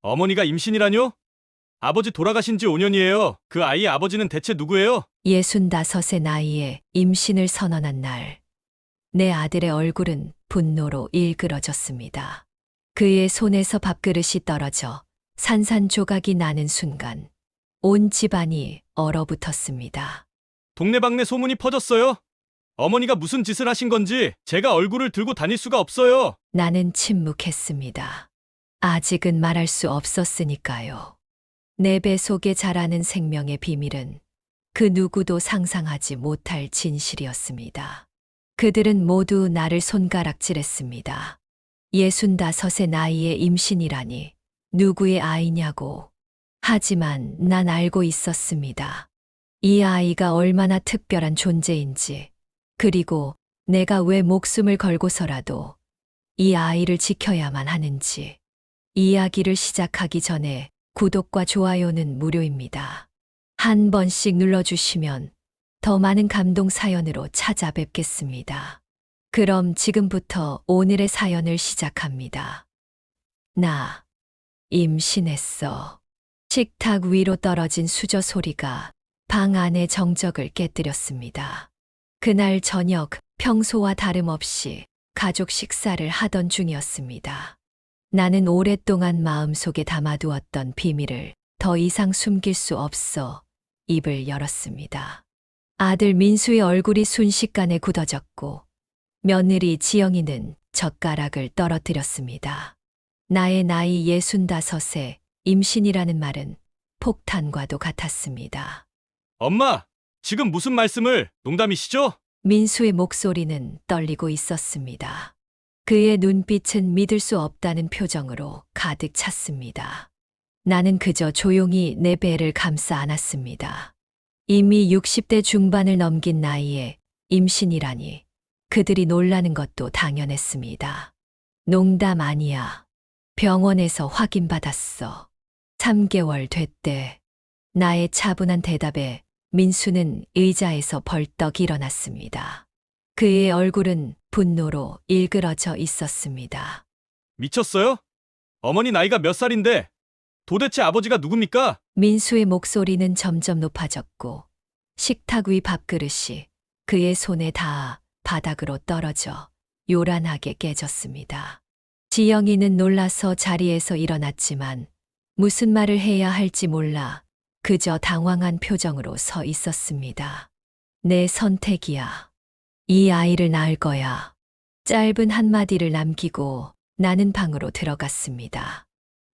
어머니가 임신이라뇨? 아버지 돌아가신 지 5년이에요. 그 아이의 아버지는 대체 누구예요? 65의 나이에 임신을 선언한 날, 내 아들의 얼굴은 분노로 일그러졌습니다. 그의 손에서 밥그릇이 떨어져 산산조각이 나는 순간, 온 집안이 얼어붙었습니다. 동네방네 소문이 퍼졌어요. 어머니가 무슨 짓을 하신 건지 제가 얼굴을 들고 다닐 수가 없어요. 나는 침묵했습니다. 아직은 말할 수 없었으니까요. 내 배 속에 자라는 생명의 비밀은 그 누구도 상상하지 못할 진실이었습니다. 그들은 모두 나를 손가락질했습니다. 65의 나이에 임신이라니 누구의 아이냐고. 하지만 난 알고 있었습니다. 이 아이가 얼마나 특별한 존재인지, 그리고 내가 왜 목숨을 걸고서라도 이 아이를 지켜야만 하는지. 이야기를 시작하기 전에 구독과 좋아요는 무료입니다. 한 번씩 눌러주시면 더 많은 감동 사연으로 찾아뵙겠습니다. 그럼 지금부터 오늘의 사연을 시작합니다. 나 임신했어. 식탁 위로 떨어진 수저 소리가 방 안의 정적을 깨뜨렸습니다. 그날 저녁 평소와 다름없이 가족 식사를 하던 중이었습니다. 나는 오랫동안 마음속에 담아두었던 비밀을 더 이상 숨길 수 없어 입을 열었습니다. 아들 민수의 얼굴이 순식간에 굳어졌고 며느리 지영이는 젓가락을 떨어뜨렸습니다. 나의 나이 65에 임신이라는 말은 폭탄과도 같았습니다. 엄마, 지금 무슨 말씀을? 농담이시죠? 민수의 목소리는 떨리고 있었습니다. 그의 눈빛은 믿을 수 없다는 표정으로 가득 찼습니다. 나는 그저 조용히 내 배를 감싸 안았습니다. 이미 60대 중반을 넘긴 나이에 임신이라니 그들이 놀라는 것도 당연했습니다. 농담 아니야. 병원에서 확인받았어. 3개월 됐대. 나의 차분한 대답에 민수는 의자에서 벌떡 일어났습니다. 그의 얼굴은 분노로 일그러져 있었습니다. 미쳤어요? 어머니 나이가 몇 살인데 도대체 아버지가 누굽니까? 민수의 목소리는 점점 높아졌고 식탁 위 밥그릇이 그의 손에 닿아 바닥으로 떨어져 요란하게 깨졌습니다. 지영이는 놀라서 자리에서 일어났지만 무슨 말을 해야 할지 몰라 그저 당황한 표정으로 서 있었습니다. 내 선택이야. 이 아이를 낳을 거야. 짧은 한마디를 남기고 나는 방으로 들어갔습니다.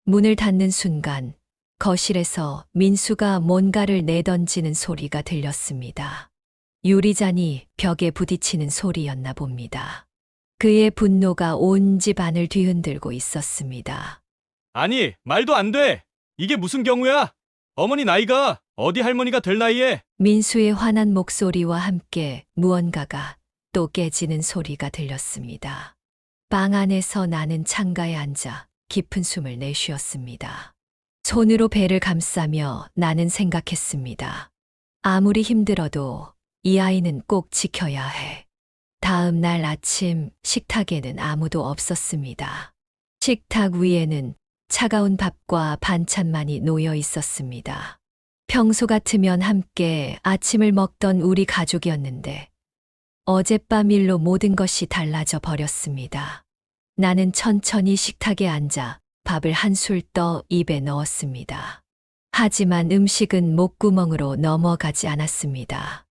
문을 닫는 순간 거실에서 민수가 뭔가를 내던지는 소리가 들렸습니다. 유리잔이 벽에 부딪히는 소리였나 봅니다. 그의 분노가 온 집안을 뒤흔들고 있었습니다. 아니, 말도 안 돼. 이게 무슨 경우야? 어머니 나이가 어디 할머니가 될 나이에. 민수의 화난 목소리와 함께 무언가가 또 깨지는 소리가 들렸습니다. 방 안에서 나는 창가에 앉아 깊은 숨을 내쉬었습니다. 손으로 배를 감싸며 나는 생각했습니다. 아무리 힘들어도 이 아이는 꼭 지켜야 해. 다음 날 아침 식탁에는 아무도 없었습니다. 식탁 위에는 차가운 밥과 반찬만이 놓여 있었습니다. 평소 같으면 함께 아침을 먹던 우리 가족이었는데 어젯밤 일로 모든 것이 달라져 버렸습니다. 나는 천천히 식탁에 앉아 밥을 한술 떠 입에 넣었습니다. 하지만 음식은 목구멍으로 넘어가지 않았습니다.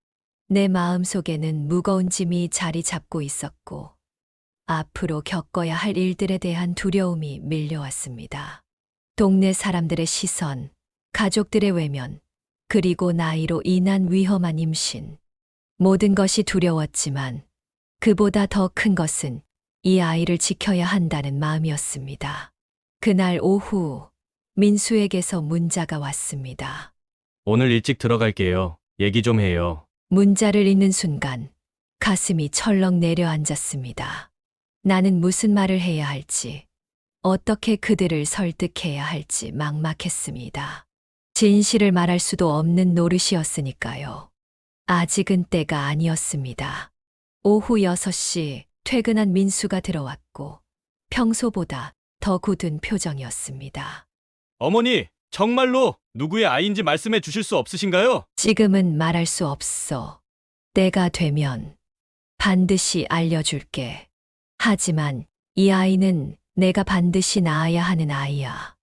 내 마음속에는 무거운 짐이 자리 잡고 있었고 앞으로 겪어야 할 일들에 대한 두려움이 밀려왔습니다. 동네 사람들의 시선, 가족들의 외면, 그리고 나이로 인한 위험한 임신. 모든 것이 두려웠지만 그보다 더 큰 것은 이 아이를 지켜야 한다는 마음이었습니다. 그날 오후 민수에게서 문자가 왔습니다. 오늘 일찍 들어갈게요. 얘기 좀 해요. 문자를 읽는 순간 가슴이 철렁 내려앉았습니다. 나는 무슨 말을 해야 할지, 어떻게 그들을 설득해야 할지 막막했습니다. 진실을 말할 수도 없는 노릇이었으니까요. 아직은 때가 아니었습니다. 오후 6시 퇴근한 민수가 들어왔고 평소보다 더 굳은 표정이었습니다. 어머니, 정말로 누구의 아이인지 말씀해 주실 수 없으신가요? 지금은 말할 수 없어. 때가 되면 반드시 알려줄게. 하지만 이 아이는 내가 반드시 낳아야 하는 아이야.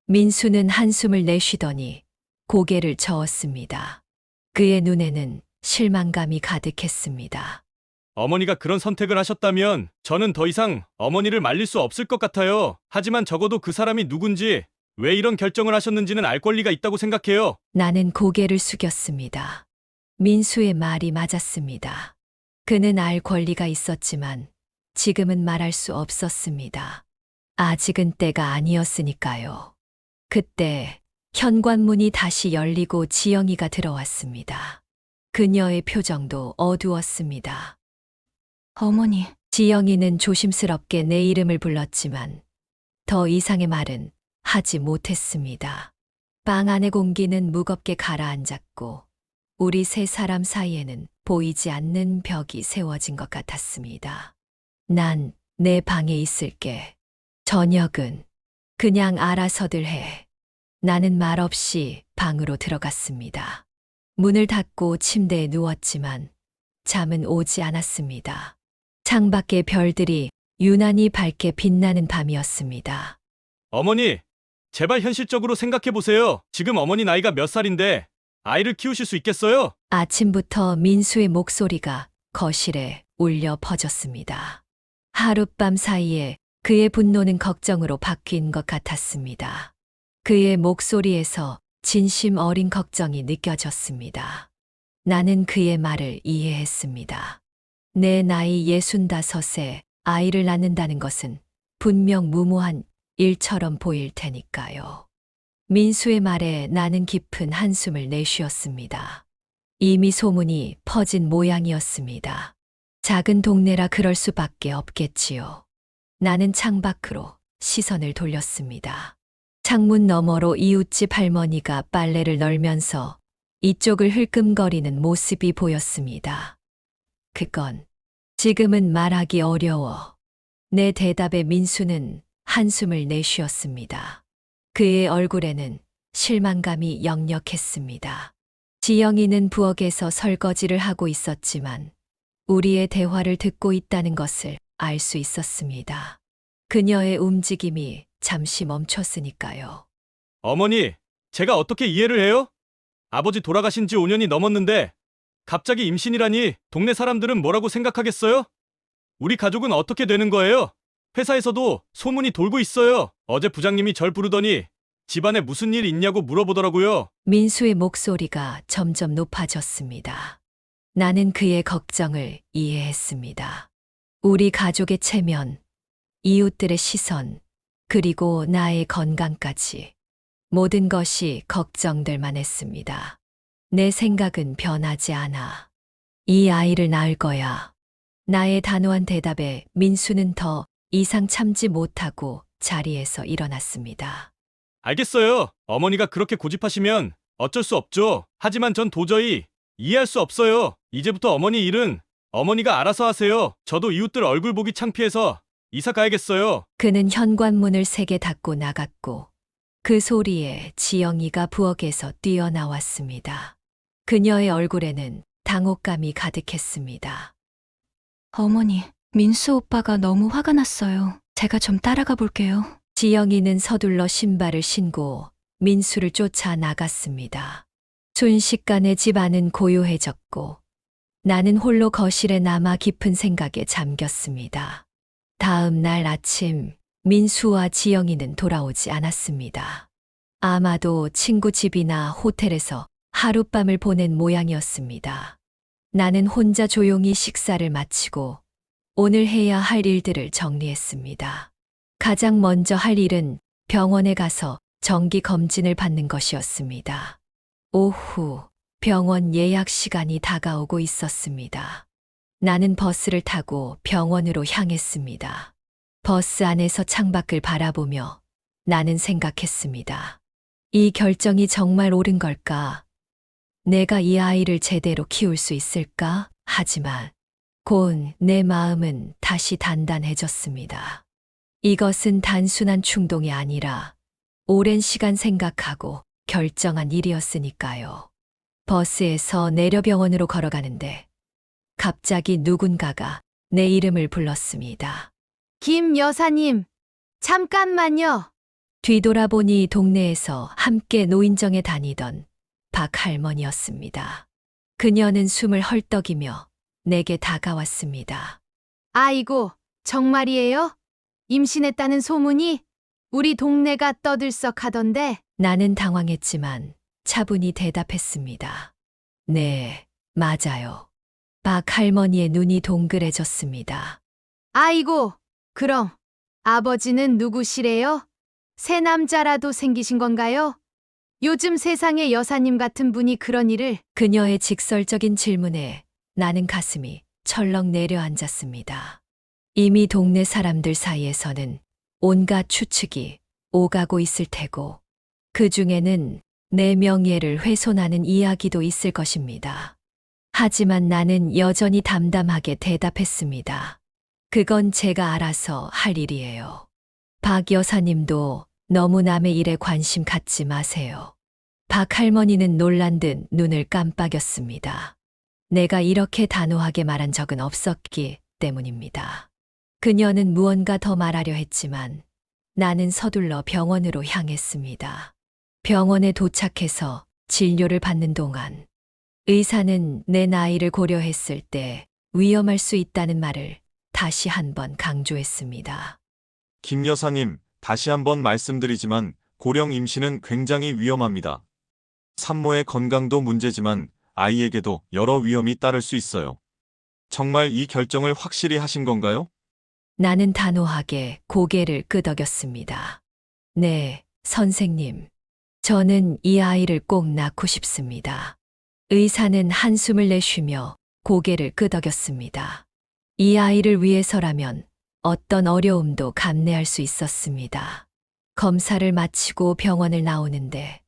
민수는 한숨을 내쉬더니 고개를 저었습니다. 그의 눈에는 실망감이 가득했습니다. 어머니가 그런 선택을 하셨다면 저는 더 이상 어머니를 말릴 수 없을 것 같아요. 하지만 적어도 그 사람이 누군지, 왜 이런 결정을 하셨는지는 알 권리가 있다고 생각해요. 나는 고개를 숙였습니다. 민수의 말이 맞았습니다. 그는 알 권리가 있었지만 지금은 말할 수 없었습니다. 아직은 때가 아니었으니까요. 그때 현관문이 다시 열리고 지영이가 들어왔습니다. 그녀의 표정도 어두웠습니다. 어머니, 지영이는 조심스럽게 내 이름을 불렀지만 더 이상의 말은 하지 못했습니다. 방 안의 공기는 무겁게 가라앉았고 우리 세 사람 사이에는 보이지 않는 벽이 세워진 것 같았습니다. 난 내 방에 있을게. 저녁은 그냥 알아서들 해. 나는 말없이 방으로 들어갔습니다. 문을 닫고 침대에 누웠지만 잠은 오지 않았습니다. 창밖의 별들이 유난히 밝게 빛나는 밤이었습니다. 어머니, 제발 현실적으로 생각해 보세요. 지금 어머니 나이가 몇 살인데 아이를 키우실 수 있겠어요? 아침부터 민수의 목소리가 거실에 울려 퍼졌습니다. 하룻밤 사이에 그의 분노는 걱정으로 바뀐 것 같았습니다. 그의 목소리에서 진심 어린 걱정이 느껴졌습니다. 나는 그의 말을 이해했습니다. 내 나이 65에 아이를 낳는다는 것은 분명 무모한 일처럼 보일 테니까요. 민수의 말에 나는 깊은 한숨을 내쉬었습니다. 이미 소문이 퍼진 모양이었습니다. 작은 동네라 그럴 수밖에 없겠지요. 나는 창밖으로 시선을 돌렸습니다. 창문 너머로 이웃집 할머니가 빨래를 널면서 이쪽을 흘끔거리는 모습이 보였습니다. 그건 지금은 말하기 어려워. 내 대답에 민수는 한숨을 내쉬었습니다. 그의 얼굴에는 실망감이 역력했습니다. 지영이는 부엌에서 설거지를 하고 있었지만 우리의 대화를 듣고 있다는 것을 알 수 있었습니다. 그녀의 움직임이 잠시 멈췄으니까요. 어머니, 제가 어떻게 이해를 해요? 아버지 돌아가신 지 5년이 넘었는데 갑자기 임신이라니 동네 사람들은 뭐라고 생각하겠어요? 우리 가족은 어떻게 되는 거예요? 회사에서도 소문이 돌고 있어요. 어제 부장님이 절 부르더니 집안에 무슨 일 있냐고 물어보더라고요. 민수의 목소리가 점점 높아졌습니다. 나는 그의 걱정을 이해했습니다. 우리 가족의 체면, 이웃들의 시선, 그리고 나의 건강까지 모든 것이 걱정될 만했습니다. 내 생각은 변하지 않아. 이 아이를 낳을 거야. 나의 단호한 대답에 민수는 더 이상 참지 못하고 자리에서 일어났습니다. 알겠어요. 어머니가 그렇게 고집하시면 어쩔 수 없죠. 하지만 전 도저히 이해할 수 없어요. 이제부터 어머니 일은 어머니가 알아서 하세요. 저도 이웃들 얼굴 보기 창피해서 이사 가야겠어요. 그는 현관문을 세게 닫고 나갔고 그 소리에 지영이가 부엌에서 뛰어나왔습니다. 그녀의 얼굴에는 당혹감이 가득했습니다. 어머니, 민수 오빠가 너무 화가 났어요. 제가 좀 따라가 볼게요. 지영이는 서둘러 신발을 신고 민수를 쫓아 나갔습니다. 순식간에 집 안은 고요해졌고 나는 홀로 거실에 남아 깊은 생각에 잠겼습니다. 다음 날 아침 민수와 지영이는 돌아오지 않았습니다. 아마도 친구 집이나 호텔에서 하룻밤을 보낸 모양이었습니다. 나는 혼자 조용히 식사를 마치고 오늘 해야 할 일들을 정리했습니다. 가장 먼저 할 일은 병원에 가서 정기 검진을 받는 것이었습니다. 오후 병원 예약 시간이 다가오고 있었습니다. 나는 버스를 타고 병원으로 향했습니다. 버스 안에서 창밖을 바라보며 나는 생각했습니다. 이 결정이 정말 옳은 걸까? 내가 이 아이를 제대로 키울 수 있을까? 하지만 곧 내 마음은 다시 단단해졌습니다. 이것은 단순한 충동이 아니라 오랜 시간 생각하고 결정한 일이었으니까요. 버스에서 내려 병원으로 걸어가는데 갑자기 누군가가 내 이름을 불렀습니다. 김 여사님, 잠깐만요. 뒤돌아보니 동네에서 함께 노인정에 다니던 박 할머니였습니다. 그녀는 숨을 헐떡이며 내게 다가왔습니다. 아이고, 정말이에요? 임신했다는 소문이 우리 동네가 떠들썩하던데. 나는 당황했지만 차분히 대답했습니다. 네, 맞아요. 박 할머니의 눈이 동그래졌습니다. 아이고, 그럼 아버지는 누구시래요? 새 남자라도 생기신 건가요? 요즘 세상에 여사님 같은 분이 그런 일을. 그녀의 직설적인 질문에 나는 가슴이 철렁 내려앉았습니다. 이미 동네 사람들 사이에서는 온갖 추측이 오가고 있을 테고, 그 중에는 내 명예를 훼손하는 이야기도 있을 것입니다. 하지만 나는 여전히 담담하게 대답했습니다. 그건 제가 알아서 할 일이에요. 박 여사님도 너무 남의 일에 관심 갖지 마세요. 박 할머니는 놀란 듯 눈을 깜빡였습니다. 내가 이렇게 단호하게 말한 적은 없었기 때문입니다. 그녀는 무언가 더 말하려 했지만 나는 서둘러 병원으로 향했습니다. 병원에 도착해서 진료를 받는 동안 의사는 내 나이를 고려했을 때 위험할 수 있다는 말을 다시 한번 강조했습니다. 김 여사님, 다시 한번 말씀드리지만 고령 임신은 굉장히 위험합니다. 산모의 건강도 문제지만 아이에게도 여러 위험이 따를 수 있어요. 정말 이 결정을 확실히 하신 건가요? 나는 단호하게 고개를 끄덕였습니다. 네, 선생님. 저는 이 아이를 꼭 낳고 싶습니다. 의사는 한숨을 내쉬며 고개를 끄덕였습니다. 이 아이를 위해서라면 어떤 어려움도 감내할 수 있었습니다. 검사를 마치고 병원을 나오는데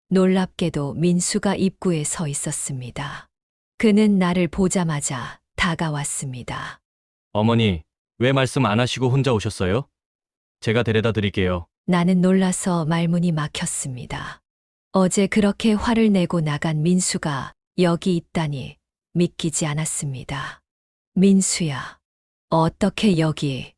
놀랍게도 민수가 입구에 서 있었습니다. 그는 나를 보자마자 다가왔습니다. 어머니, 왜 말씀 안 하시고 혼자 오셨어요? 제가 데려다 드릴게요. 나는 놀라서 말문이 막혔습니다. 어제 그렇게 화를 내고 나간 민수가 여기 있다니 믿기지 않았습니다. 민수야, 어떻게 여기?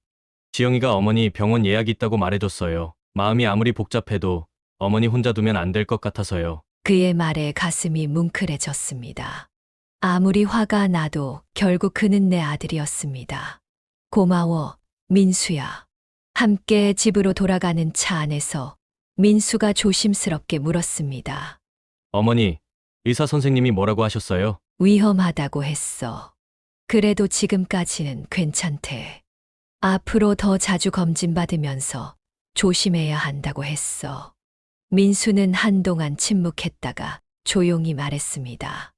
지영이가 어머니 병원 예약 있다고 말해줬어요. 마음이 아무리 복잡해도 어머니 혼자 두면 안 될 것 같아서요. 그의 말에 가슴이 뭉클해졌습니다. 아무리 화가 나도 결국 그는 내 아들이었습니다. 고마워, 민수야. 함께 집으로 돌아가는 차 안에서 민수가 조심스럽게 물었습니다. 어머니, 의사 선생님이 뭐라고 하셨어요? 위험하다고 했어. 그래도 지금까지는 괜찮대. 앞으로 더 자주 검진받으면서 조심해야 한다고 했어. 민수는 한동안 침묵했다가 조용히 말했습니다.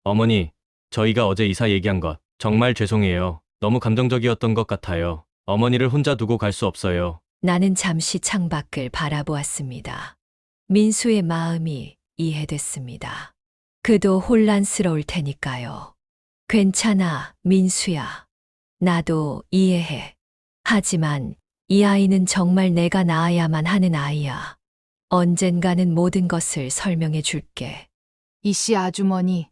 어머니, 저희가 어제 이사 얘기한 것 정말 죄송해요. 너무 감정적이었던 것 같아요. 어머니를 혼자 두고 갈 수 없어요. 나는 잠시 창밖을 바라보았습니다. 민수의 마음이 이해됐습니다. 그도 혼란스러울 테니까요. 괜찮아, 민수야. 나도 이해해. 하지만 이 아이는 정말 내가 낳아야만 하는 아이야. 언젠가는 모든 것을 설명해 줄게. 이씨 아주머니,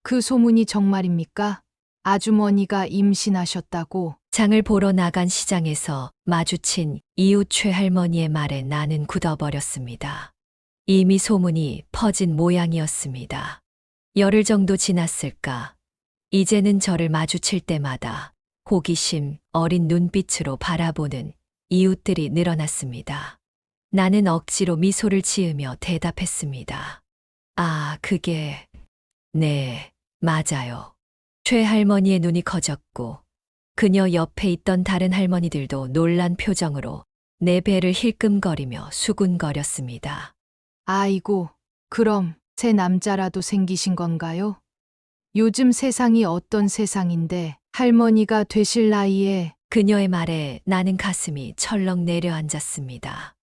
그 소문이 정말입니까? 아주머니가 임신하셨다고. 장을 보러 나간 시장에서 마주친 이웃 최할머니의 말에 나는 굳어버렸습니다. 이미 소문이 퍼진 모양이었습니다. 열흘 정도 지났을까. 이제는 저를 마주칠 때마다 호기심 어린 눈빛으로 바라보는 이웃들이 늘어났습니다. 나는 억지로 미소를 지으며 대답했습니다. 아, 그게... 네, 맞아요. 최할머니의 눈이 커졌고 그녀 옆에 있던 다른 할머니들도 놀란 표정으로 내 배를 힐끔거리며 수군거렸습니다. 아이고, 그럼 새 남자라도 생기신 건가요? 요즘 세상이 어떤 세상인데 할머니가 되실 나이에. 그녀의 말에 나는 가슴이 철렁 내려앉았습니다.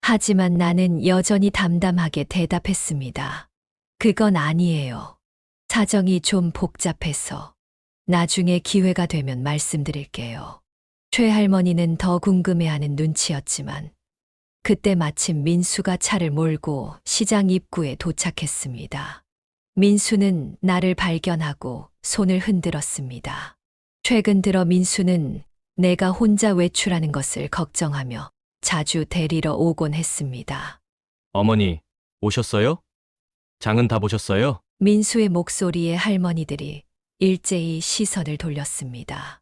하지만 나는 여전히 담담하게 대답했습니다. 그건 아니에요. 사정이 좀 복잡해서 나중에 기회가 되면 말씀드릴게요. 최할머니는 더 궁금해하는 눈치였지만 그때 마침 민수가 차를 몰고 시장 입구에 도착했습니다. 민수는 나를 발견하고 손을 흔들었습니다. 최근 들어 민수는 내가 혼자 외출하는 것을 걱정하며 자주 데리러 오곤 했습니다. 어머니, 오셨어요? 장은 다 보셨어요? 민수의 목소리에 할머니들이 일제히 시선을 돌렸습니다.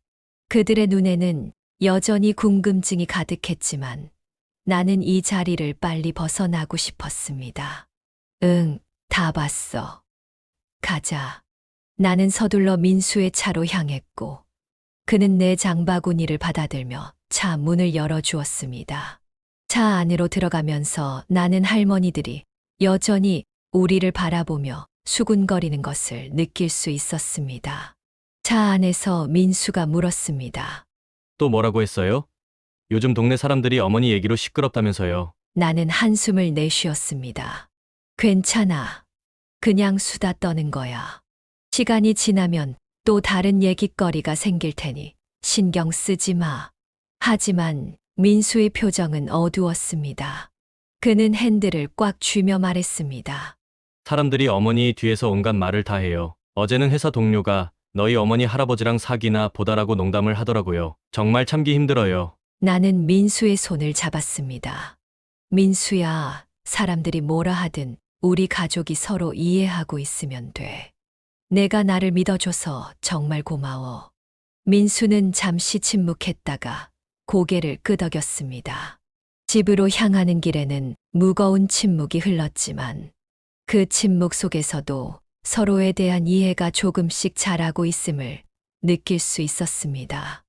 그들의 눈에는 여전히 궁금증이 가득했지만 나는 이 자리를 빨리 벗어나고 싶었습니다. 응, 다 봤어. 가자. 나는 서둘러 민수의 차로 향했고 그는 내 장바구니를 받아들며 차 문을 열어주었습니다. 차 안으로 들어가면서 나는 할머니들이 여전히 우리를 바라보며 수군거리는 것을 느낄 수 있었습니다. 차 안에서 민수가 물었습니다. 또 뭐라고 했어요? 요즘 동네 사람들이 어머니 얘기로 시끄럽다면서요. 나는 한숨을 내쉬었습니다. 괜찮아. 그냥 수다 떠는 거야. 시간이 지나면 또 다른 얘기거리가 생길 테니 신경 쓰지 마. 하지만 민수의 표정은 어두웠습니다. 그는 핸들을 꽉 쥐며 말했습니다. 사람들이 어머니 뒤에서 온갖 말을 다 해요. 어제는 회사 동료가 너희 어머니 할아버지랑 사귀나 보다라고 농담을 하더라고요. 정말 참기 힘들어요. 나는 민수의 손을 잡았습니다. 민수야, 사람들이 뭐라 하든 우리 가족이 서로 이해하고 있으면 돼. 내가 나를 믿어줘서 정말 고마워. 민수는 잠시 침묵했다가 고개를 끄덕였습니다. 집으로 향하는 길에는 무거운 침묵이 흘렀지만 그 침묵 속에서도 서로에 대한 이해가 조금씩 자라고 있음을 느낄 수 있었습니다.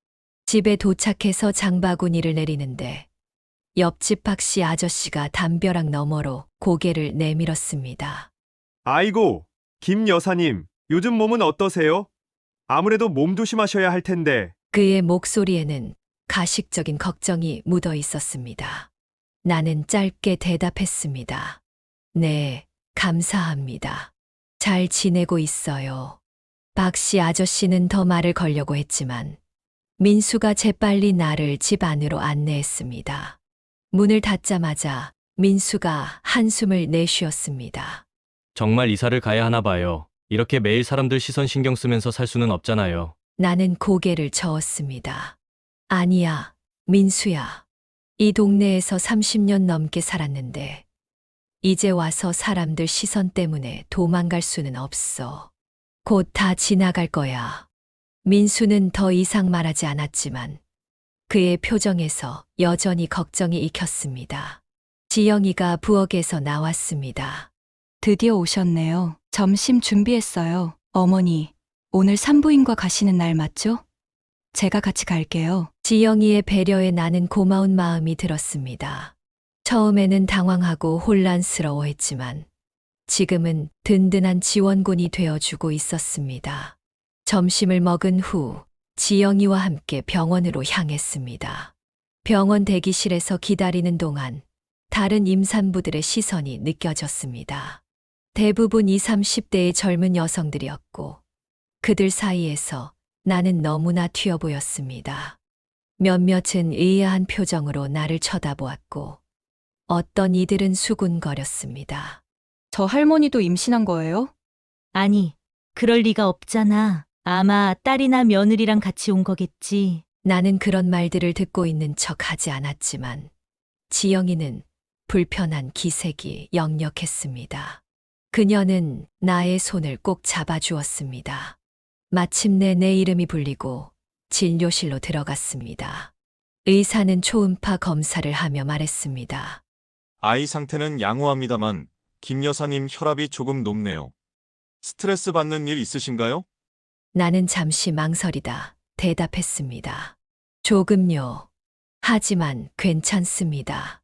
집에 도착해서 장바구니를 내리는데 옆집 박씨 아저씨가 담벼락 너머로 고개를 내밀었습니다. 아이고, 김 여사님, 요즘 몸은 어떠세요? 아무래도 몸 조심하셔야 할 텐데. 그의 목소리에는 가식적인 걱정이 묻어 있었습니다. 나는 짧게 대답했습니다. 네, 감사합니다. 잘 지내고 있어요. 박씨 아저씨는 더 말을 걸려고 했지만 민수가 재빨리 나를 집 안으로 안내했습니다. 문을 닫자마자 민수가 한숨을 내쉬었습니다. 정말 이사를 가야 하나 봐요. 이렇게 매일 사람들 시선 신경 쓰면서 살 수는 없잖아요. 나는 고개를 저었습니다. 아니야, 민수야. 이 동네에서 30년 넘게 살았는데 이제 와서 사람들 시선 때문에 도망갈 수는 없어. 곧 다 지나갈 거야. 민수는 더 이상 말하지 않았지만 그의 표정에서 여전히 걱정이 익혔습니다. 지영이가 부엌에서 나왔습니다. 드디어 오셨네요. 점심 준비했어요. 어머니, 오늘 산부인과 가시는 날 맞죠? 제가 같이 갈게요. 지영이의 배려에 나는 고마운 마음이 들었습니다. 처음에는 당황하고 혼란스러워했지만 지금은 든든한 지원군이 되어주고 있었습니다. 점심을 먹은 후 지영이와 함께 병원으로 향했습니다. 병원 대기실에서 기다리는 동안 다른 임산부들의 시선이 느껴졌습니다. 대부분 20, 30대의 젊은 여성들이었고 그들 사이에서 나는 너무나 튀어 보였습니다. 몇몇은 의아한 표정으로 나를 쳐다보았고 어떤 이들은 수군거렸습니다. 저 할머니도 임신한 거예요? 아니, 그럴 리가 없잖아. 아마 딸이나 며느리랑 같이 온 거겠지. 나는 그런 말들을 듣고 있는 척 하지 않았지만 지영이는 불편한 기색이 역력했습니다. 그녀는 나의 손을 꼭 잡아주었습니다. 마침내 내 이름이 불리고 진료실로 들어갔습니다. 의사는 초음파 검사를 하며 말했습니다. 아이 상태는 양호합니다만 김 여사님 혈압이 조금 높네요. 스트레스 받는 일 있으신가요? 나는 잠시 망설이다 대답했습니다. 조금요. 하지만 괜찮습니다.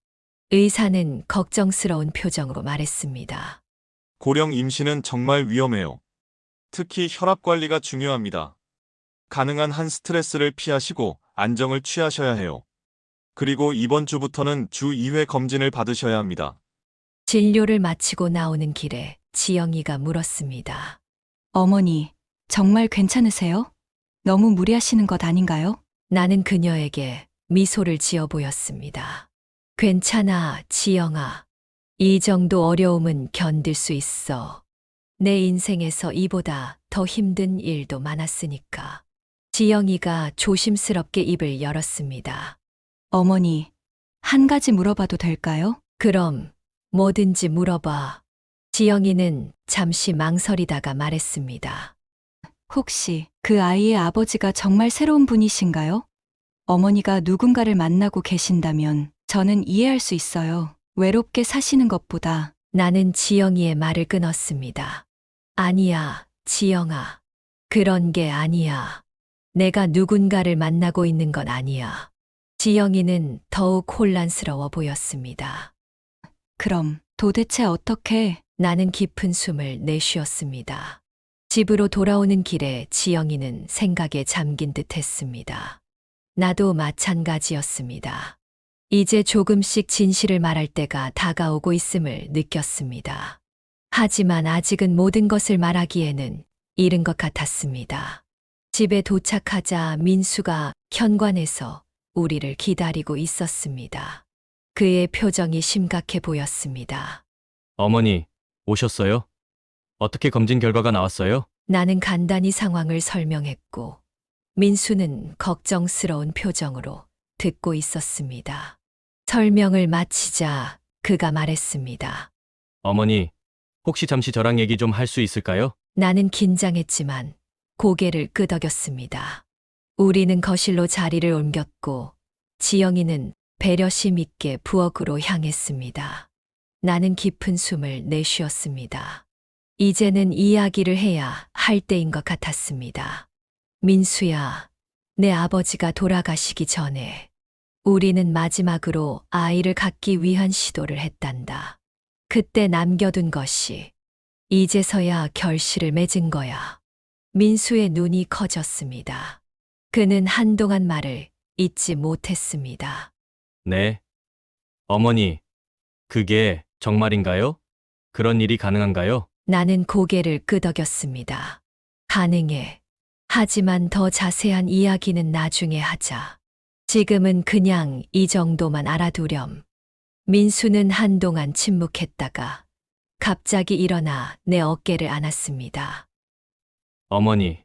의사는 걱정스러운 표정으로 말했습니다. 고령 임신은 정말 위험해요. 특히 혈압 관리가 중요합니다. 가능한 한 스트레스를 피하시고 안정을 취하셔야 해요. 그리고 이번 주부터는 주 2회 검진을 받으셔야 합니다. 진료를 마치고 나오는 길에 지영이가 물었습니다. 어머니, 정말 괜찮으세요? 너무 무리하시는 것 아닌가요? 나는 그녀에게 미소를 지어 보였습니다. 괜찮아, 지영아. 이 정도 어려움은 견딜 수 있어. 내 인생에서 이보다 더 힘든 일도 많았으니까. 지영이가 조심스럽게 입을 열었습니다. 어머니, 한 가지 물어봐도 될까요? 그럼 뭐든지 물어봐. 지영이는 잠시 망설이다가 말했습니다. 혹시 그 아이의 아버지가 정말 새로운 분이신가요? 어머니가 누군가를 만나고 계신다면 저는 이해할 수 있어요. 외롭게 사시는 것보다. 나는 지영이의 말을 끊었습니다. 아니야, 지영아. 그런 게 아니야. 내가 누군가를 만나고 있는 건 아니야. 지영이는 더욱 혼란스러워 보였습니다. 그럼 도대체 어떻게? 나는 깊은 숨을 내쉬었습니다. 집으로 돌아오는 길에 지영이는 생각에 잠긴 듯 했습니다. 나도 마찬가지였습니다. 이제 조금씩 진실을 말할 때가 다가오고 있음을 느꼈습니다. 하지만 아직은 모든 것을 말하기에는 이른 것 같았습니다. 집에 도착하자 민수가 현관에서 우리를 기다리고 있었습니다. 그의 표정이 심각해 보였습니다. 어머니, 오셨어요? 어떻게 검진 결과가 나왔어요? 나는 간단히 상황을 설명했고, 민수는 걱정스러운 표정으로 듣고 있었습니다. 설명을 마치자 그가 말했습니다. 어머니, 혹시 잠시 저랑 얘기 좀 할 수 있을까요? 나는 긴장했지만 고개를 끄덕였습니다. 우리는 거실로 자리를 옮겼고 지영이는 배려심 있게 부엌으로 향했습니다. 나는 깊은 숨을 내쉬었습니다. 이제는 이야기를 해야 할 때인 것 같았습니다. 민수야, 내 아버지가 돌아가시기 전에 우리는 마지막으로 아이를 갖기 위한 시도를 했단다. 그때 남겨둔 것이 이제서야 결실을 맺은 거야. 민수의 눈이 커졌습니다. 그는 한동안 말을 잊지 못했습니다. 네. 어머니, 그게 정말인가요? 그런 일이 가능한가요? 나는 고개를 끄덕였습니다. 가능해. 하지만 더 자세한 이야기는 나중에 하자. 지금은 그냥 이 정도만 알아두렴. 민수는 한동안 침묵했다가 갑자기 일어나 내 어깨를 안았습니다. 어머니,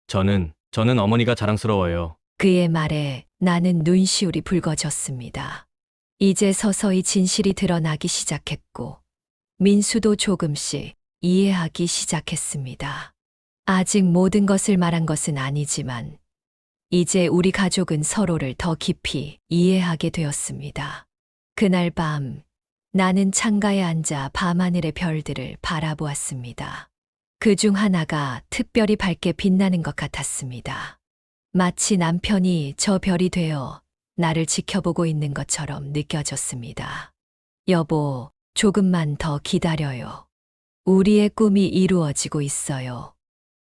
저는 어머니가 자랑스러워요. 그의 말에 나는 눈시울이 붉어졌습니다. 이제 서서히 진실이 드러나기 시작했고, 민수도 조금씩 이해하기 시작했습니다. 아직 모든 것을 말한 것은 아니지만, 이제 우리 가족은 서로를 더 깊이 이해하게 되었습니다. 그날 밤, 나는 창가에 앉아 밤하늘의 별들을 바라보았습니다. 그 중 하나가 특별히 밝게 빛나는 것 같았습니다. 마치 남편이 저 별이 되어 나를 지켜보고 있는 것처럼 느껴졌습니다. 여보, 조금만 더 기다려요. 우리의 꿈이 이루어지고 있어요.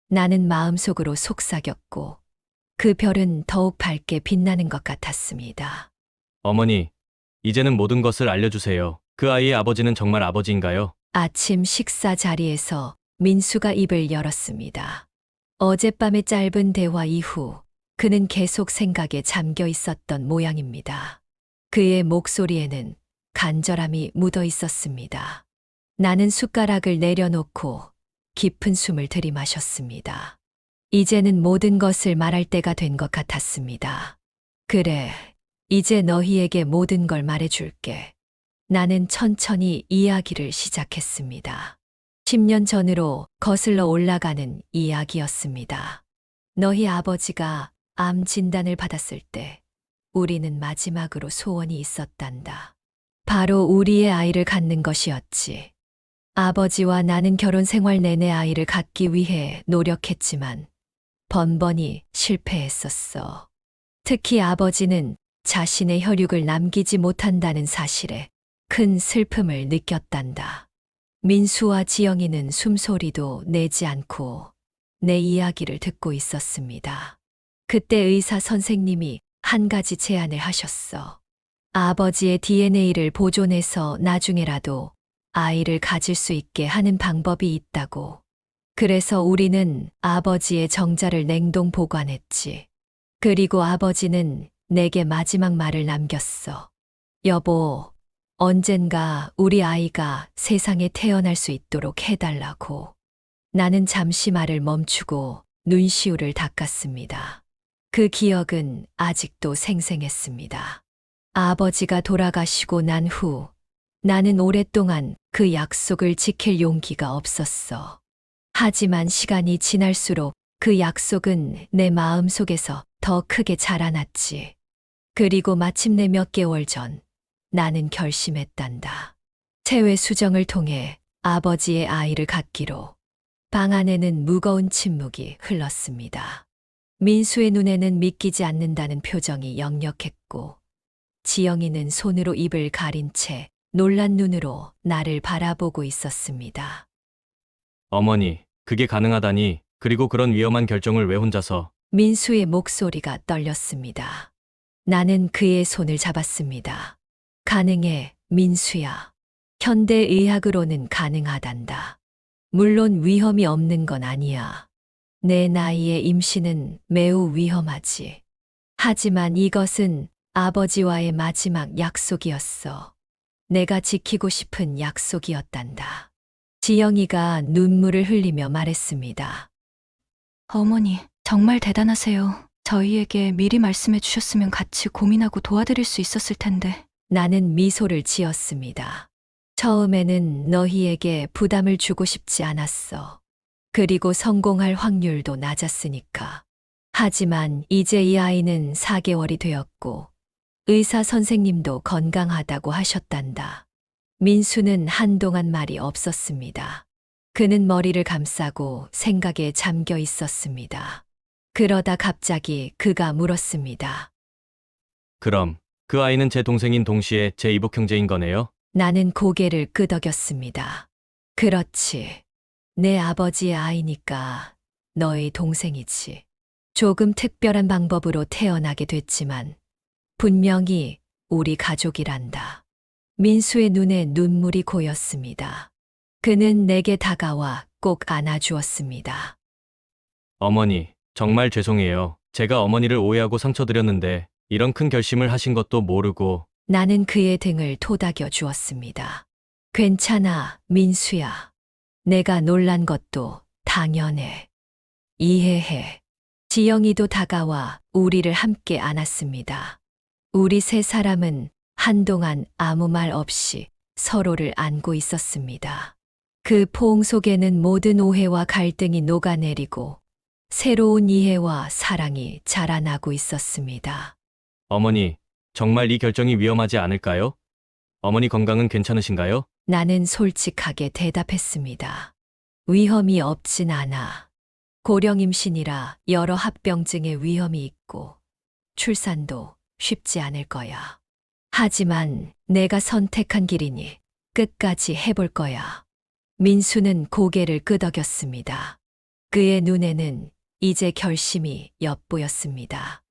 나는 마음속으로 속삭였고, 그 별은 더욱 밝게 빛나는 것 같았습니다. 어머니, 이제는 모든 것을 알려주세요. 그 아이의 아버지는 정말 아버지인가요? 아침 식사 자리에서 민수가 입을 열었습니다. 어젯밤의 짧은 대화 이후 그는 계속 생각에 잠겨 있었던 모양입니다. 그의 목소리에는 간절함이 묻어 있었습니다. 나는 숟가락을 내려놓고 깊은 숨을 들이마셨습니다. 이제는 모든 것을 말할 때가 된 것 같았습니다. 그래, 이제 너희에게 모든 걸 말해줄게. 나는 천천히 이야기를 시작했습니다. 10년 전으로 거슬러 올라가는 이야기였습니다. 너희 아버지가 암 진단을 받았을 때 우리는 마지막으로 소원이 있었단다. 바로 우리의 아이를 갖는 것이었지. 아버지와 나는 결혼 생활 내내 아이를 갖기 위해 노력했지만 번번이 실패했었어. 특히 아버지는 자신의 혈육을 남기지 못한다는 사실에 큰 슬픔을 느꼈단다. 민수와 지영이는 숨소리도 내지 않고 내 이야기를 듣고 있었습니다. 그때 의사 선생님이 한 가지 제안을 하셨어. 아버지의 DNA를 보존해서 나중에라도 아이를 가질 수 있게 하는 방법이 있다고. 그래서 우리는 아버지의 정자를 냉동 보관했지. 그리고 아버지는 내게 마지막 말을 남겼어. 여보, 언젠가 우리 아이가 세상에 태어날 수 있도록 해달라고. 나는 잠시 말을 멈추고 눈시울을 닦았습니다. 그 기억은 아직도 생생했습니다. 아버지가 돌아가시고 난 후 나는 오랫동안 그 약속을 지킬 용기가 없었어. 하지만 시간이 지날수록 그 약속은 내 마음 속에서 더 크게 자라났지. 그리고 마침내 몇 개월 전 나는 결심했단다. 체외 수정을 통해 아버지의 아이를 갖기로. 방 안에는 무거운 침묵이 흘렀습니다. 민수의 눈에는 믿기지 않는다는 표정이 역력했고, 지영이는 손으로 입을 가린 채 놀란 눈으로 나를 바라보고 있었습니다. 어머니, 그게 가능하다니. 그리고 그런 위험한 결정을 왜 혼자서. 민수의 목소리가 떨렸습니다. 나는 그의 손을 잡았습니다. 가능해, 민수야. 현대의학으로는 가능하단다. 물론 위험이 없는 건 아니야. 내 나이에 임신은 매우 위험하지. 하지만 이것은 아버지와의 마지막 약속이었어. 내가 지키고 싶은 약속이었단다. 지영이가 눈물을 흘리며 말했습니다. 어머니, 정말 대단하세요. 저희에게 미리 말씀해 주셨으면 같이 고민하고 도와드릴 수 있었을 텐데. 나는 미소를 지었습니다. 처음에는 너희에게 부담을 주고 싶지 않았어. 그리고 성공할 확률도 낮았으니까. 하지만 이제 이 아이는 4개월이 되었고, 의사 선생님도 건강하다고 하셨단다. 민수는 한동안 말이 없었습니다. 그는 머리를 감싸고 생각에 잠겨 있었습니다. 그러다 갑자기 그가 물었습니다. 그럼 그 아이는 제 동생인 동시에 제 이복 형제인 거네요? 나는 고개를 끄덕였습니다. 그렇지. 내 아버지의 아이니까 너의 동생이지. 조금 특별한 방법으로 태어나게 됐지만 분명히 우리 가족이란다. 민수의 눈에 눈물이 고였습니다. 그는 내게 다가와 꼭 안아주었습니다. 어머니, 정말 죄송해요. 제가 어머니를 오해하고 상처드렸는데 이런 큰 결심을 하신 것도 모르고. 나는 그의 등을 토닥여 주었습니다. 괜찮아, 민수야. 내가 놀란 것도 당연해. 이해해. 지영이도 다가와 우리를 함께 안았습니다. 우리 세 사람은 한동안 아무 말 없이 서로를 안고 있었습니다. 그 포옹 속에는 모든 오해와 갈등이 녹아내리고 새로운 이해와 사랑이 자라나고 있었습니다. 어머니, 정말 이 결정이 위험하지 않을까요? 어머니 건강은 괜찮으신가요? 나는 솔직하게 대답했습니다. 위험이 없진 않아. 고령 임신이라 여러 합병증의 위험이 있고 출산도 쉽지 않을 거야. 하지만 내가 선택한 길이니 끝까지 해볼 거야. 민수는 고개를 끄덕였습니다. 그의 눈에는 이제 결심이 엿보였습니다.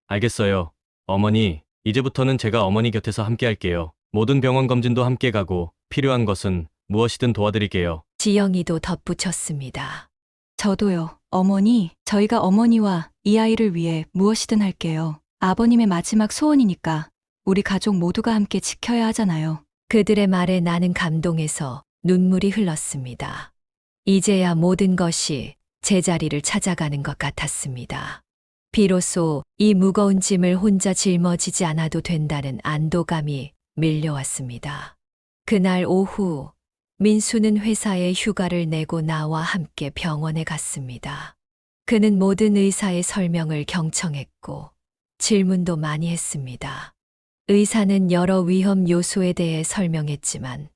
알겠어요. 어머니, 이제부터는 제가 어머니 곁에서 함께 할게요. 모든 병원 검진도 함께 가고 필요한 것은 무엇이든 도와드릴게요. 지영이도 덧붙였습니다. 저도요. 어머니, 저희가 어머니와 이 아이를 위해 무엇이든 할게요. 아버님의 마지막 소원이니까 우리 가족 모두가 함께 지켜야 하잖아요. 그들의 말에 나는 감동해서 눈물이 흘렀습니다. 이제야 모든 것이 제자리를 찾아가는 것 같았습니다. 비로소 이 무거운 짐을 혼자 짊어지지 않아도 된다는 안도감이 밀려왔습니다. 그날 오후 민수는 회사에 휴가를 내고 나와 함께 병원에 갔습니다. 그는 모든 의사의 설명을 경청했고 질문도 많이 했습니다. 의사는 여러 위험 요소에 대해 설명했지만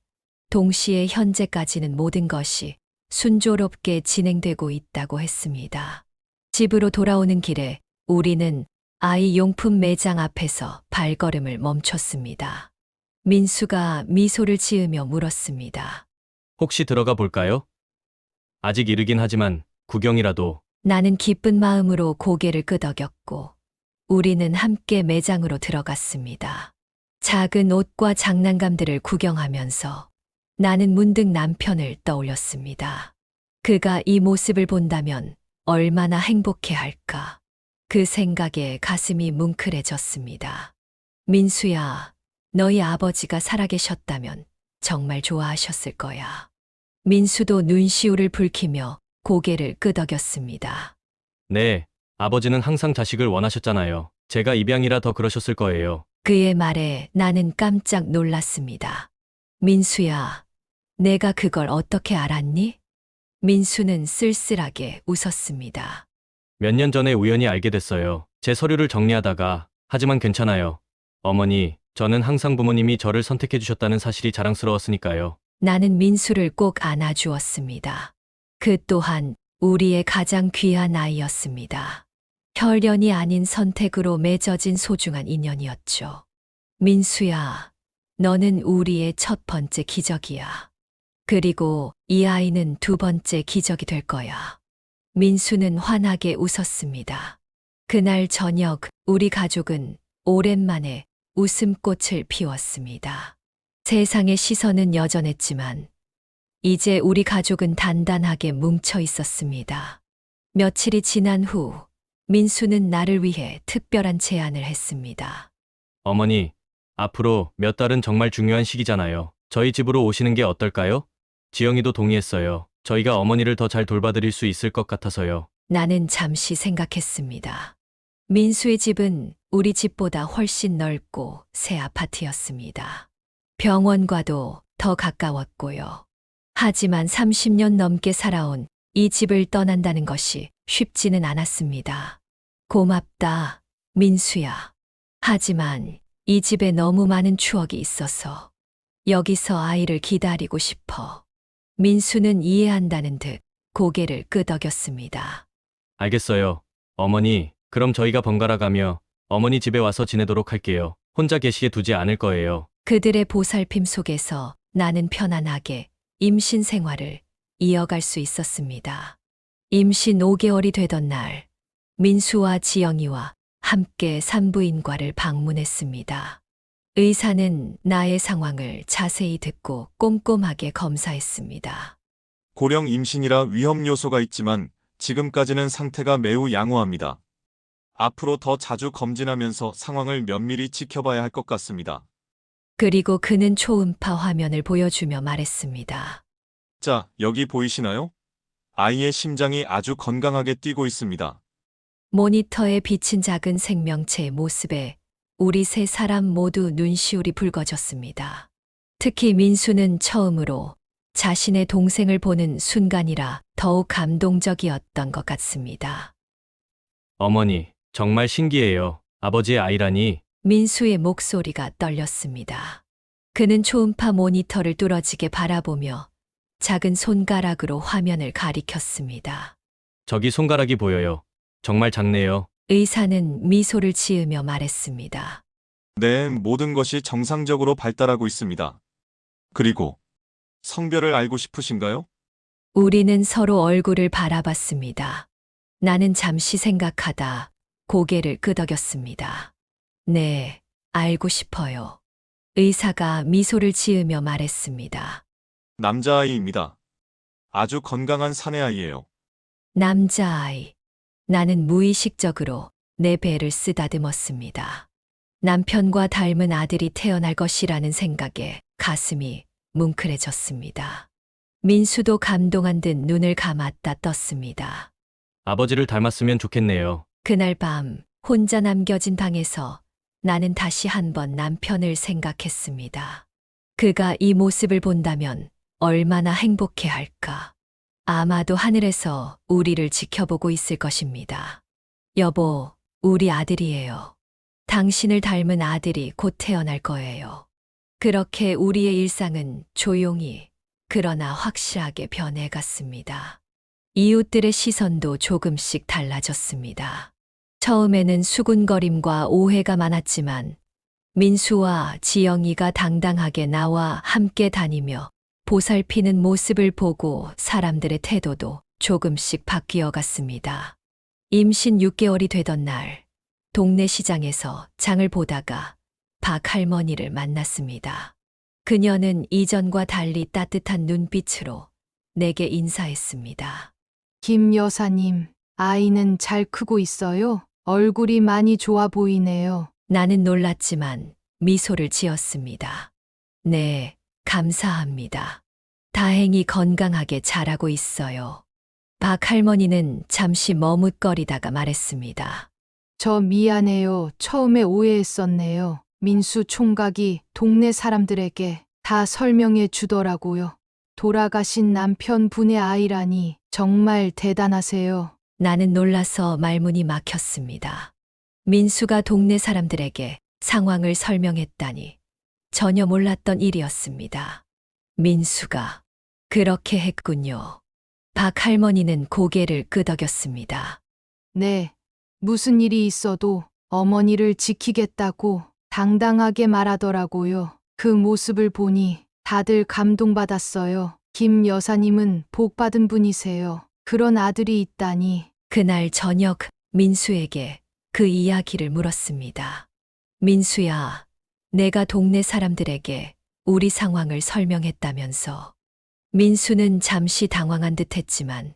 동시에 현재까지는 모든 것이 순조롭게 진행되고 있다고 했습니다. 집으로 돌아오는 길에 우리는 아이 용품 매장 앞에서 발걸음을 멈췄습니다. 민수가 미소를 지으며 물었습니다. 혹시 들어가 볼까요? 아직 이르긴 하지만 구경이라도. 나는 기쁜 마음으로 고개를 끄덕였고 우리는 함께 매장으로 들어갔습니다. 작은 옷과 장난감들을 구경하면서 나는 문득 남편을 떠올렸습니다. 그가 이 모습을 본다면 얼마나 행복해 할까. 그 생각에 가슴이 뭉클해졌습니다. 민수야, 너희 아버지가 살아계셨다면 정말 좋아하셨을 거야. 민수도 눈시울을 붉히며 고개를 끄덕였습니다. 네, 아버지는 항상 자식을 원하셨잖아요. 제가 입양이라 더 그러셨을 거예요. 그의 말에 나는 깜짝 놀랐습니다. 민수야, 내가 그걸 어떻게 알았니? 민수는 쓸쓸하게 웃었습니다. 몇 년 전에 우연히 알게 됐어요. 제 서류를 정리하다가, 하지만 괜찮아요. 어머니, 저는 항상 부모님이 저를 선택해 주셨다는 사실이 자랑스러웠으니까요. 나는 민수를 꼭 안아주었습니다. 그 또한 우리의 가장 귀한 아이였습니다. 혈연이 아닌 선택으로 맺어진 소중한 인연이었죠. 민수야, 너는 우리의 첫 번째 기적이야. 그리고 이 아이는 두 번째 기적이 될 거야. 민수는 환하게 웃었습니다. 그날 저녁 우리 가족은 오랜만에 웃음꽃을 피웠습니다. 세상의 시선은 여전했지만 이제 우리 가족은 단단하게 뭉쳐 있었습니다. 며칠이 지난 후 민수는 나를 위해 특별한 제안을 했습니다. 어머니, 앞으로 몇 달은 정말 중요한 시기잖아요. 저희 집으로 오시는 게 어떨까요? 지영이도 동의했어요. 저희가 어머니를 더 잘 돌봐드릴 수 있을 것 같아서요. 나는 잠시 생각했습니다. 민수의 집은 우리 집보다 훨씬 넓고 새 아파트였습니다. 병원과도 더 가까웠고요. 하지만 30년 넘게 살아온 이 집을 떠난다는 것이 쉽지는 않았습니다. 고맙다, 민수야. 하지만 이 집에 너무 많은 추억이 있어서 여기서 아이를 기다리고 싶어. 민수는 이해한다는 듯 고개를 끄덕였습니다. 알겠어요. 어머니, 그럼 저희가 번갈아 가며 어머니 집에 와서 지내도록 할게요. 혼자 계시게 두지 않을 거예요. 그들의 보살핌 속에서 나는 편안하게 임신 생활을 이어갈 수 있었습니다. 임신 5개월이 되던 날, 민수와 지영이와 함께 산부인과를 방문했습니다. 의사는 나의 상황을 자세히 듣고 꼼꼼하게 검사했습니다. 고령 임신이라 위험 요소가 있지만 지금까지는 상태가 매우 양호합니다. 앞으로 더 자주 검진하면서 상황을 면밀히 지켜봐야 할 것 같습니다. 그리고 그는 초음파 화면을 보여주며 말했습니다. 자, 여기 보이시나요? 아이의 심장이 아주 건강하게 뛰고 있습니다. 모니터에 비친 작은 생명체의 모습에 우리 세 사람 모두 눈시울이 붉어졌습니다. 특히 민수는 처음으로 자신의 동생을 보는 순간이라 더욱 감동적이었던 것 같습니다. 어머니, 정말 신기해요. 아버지의 아이라니. 민수의 목소리가 떨렸습니다. 그는 초음파 모니터를 뚫어지게 바라보며 작은 손가락으로 화면을 가리켰습니다. 저기 손가락이 보여요. 정말 작네요. 의사는 미소를 지으며 말했습니다. 네, 모든 것이 정상적으로 발달하고 있습니다. 그리고 성별을 알고 싶으신가요? 우리는 서로 얼굴을 바라봤습니다. 나는 잠시 생각하다 고개를 끄덕였습니다. 네, 알고 싶어요. 의사가 미소를 지으며 말했습니다. 남자아이입니다. 아주 건강한 사내아이예요. 남자아이. 나는 무의식적으로 내 배를 쓰다듬었습니다. 남편과 닮은 아들이 태어날 것이라는 생각에 가슴이 뭉클해졌습니다. 민수도 감동한 듯 눈을 감았다 떴습니다. 아버지를 닮았으면 좋겠네요. 그날 밤 혼자 남겨진 방에서 나는 다시 한번 남편을 생각했습니다. 그가 이 모습을 본다면 얼마나 행복해 할까. 아마도 하늘에서 우리를 지켜보고 있을 것입니다. 여보, 우리 아들이에요. 당신을 닮은 아들이 곧 태어날 거예요. 그렇게 우리의 일상은 조용히 그러나 확실하게 변해갔습니다. 이웃들의 시선도 조금씩 달라졌습니다. 처음에는 수군거림과 오해가 많았지만 민수와 지영이가 당당하게 나와 함께 다니며 보살피는 모습을 보고 사람들의 태도도 조금씩 바뀌어 갔습니다. 임신 6개월이 되던 날, 동네 시장에서 장을 보다가 박 할머니를 만났습니다. 그녀는 이전과 달리 따뜻한 눈빛으로 내게 인사했습니다. 김 여사님, 아이는 잘 크고 있어요? 얼굴이 많이 좋아 보이네요. 나는 놀랐지만 미소를 지었습니다. 네, 감사합니다. 다행히 건강하게 자라고 있어요. 박 할머니는 잠시 머뭇거리다가 말했습니다. 저 미안해요. 처음에 오해했었네요. 민수 총각이 동네 사람들에게 다 설명해 주더라고요. 돌아가신 남편분의 아이라니 정말 대단하세요. 나는 놀라서 말문이 막혔습니다. 민수가 동네 사람들에게 상황을 설명했다니 전혀 몰랐던 일이었습니다. 민수가 그렇게 했군요. 박 할머니는 고개를 끄덕였습니다. 네. 무슨 일이 있어도 어머니를 지키겠다고 당당하게 말하더라고요. 그 모습을 보니 다들 감동받았어요. 김 여사님은 복받은 분이세요. 그런 아들이 있다니. 그날 저녁 민수에게 그 이야기를 물었습니다. 민수야, 내가 동네 사람들에게 우리 상황을 설명했다면서. 민수는 잠시 당황한 듯 했지만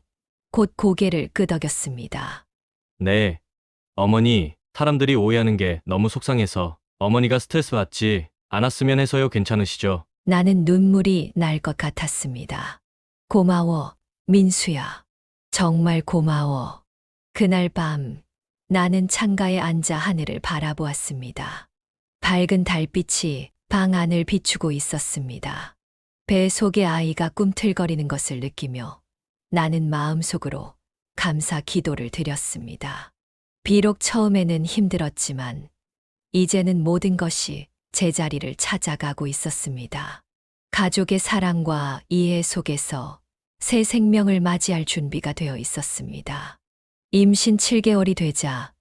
곧 고개를 끄덕였습니다. 네. 어머니, 사람들이 오해하는 게 너무 속상해서 어머니가 스트레스 받지 않았으면 해서요. 괜찮으시죠? 나는 눈물이 날 것 같았습니다. 고마워, 민수야. 정말 고마워. 그날 밤 나는 창가에 앉아 하늘을 바라보았습니다. 밝은 달빛이 방 안을 비추고 있었습니다. 배 속의 아이가 꿈틀거리는 것을 느끼며 나는 마음속으로 감사 기도를 드렸습니다. 비록 처음에는 힘들었지만 이제는 모든 것이 제자리를 찾아가고 있었습니다. 가족의 사랑과 이해 속에서 새 생명을 맞이할 준비가 되어 있었습니다. 임신 7개월이 되자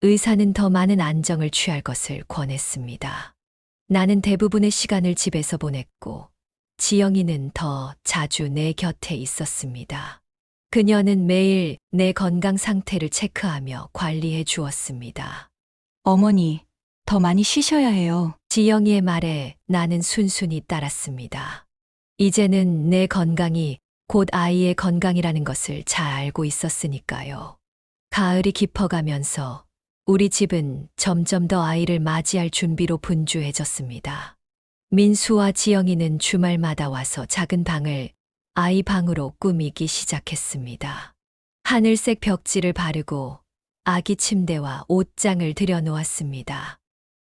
의사는 더 많은 안정을 취할 것을 권했습니다. 나는 대부분의 시간을 집에서 보냈고 지영이는 더 자주 내 곁에 있었습니다. 그녀는 매일 내 건강 상태를 체크하며 관리해 주었습니다. 어머니, 더 많이 쉬셔야 해요. 지영이의 말에 나는 순순히 따랐습니다. 이제는 내 건강이 곧 아이의 건강이라는 것을 잘 알고 있었으니까요. 가을이 깊어가면서 우리 집은 점점 더 아이를 맞이할 준비로 분주해졌습니다. 민수와 지영이는 주말마다 와서 작은 방을 아이 방으로 꾸미기 시작했습니다. 하늘색 벽지를 바르고 아기 침대와 옷장을 들여놓았습니다.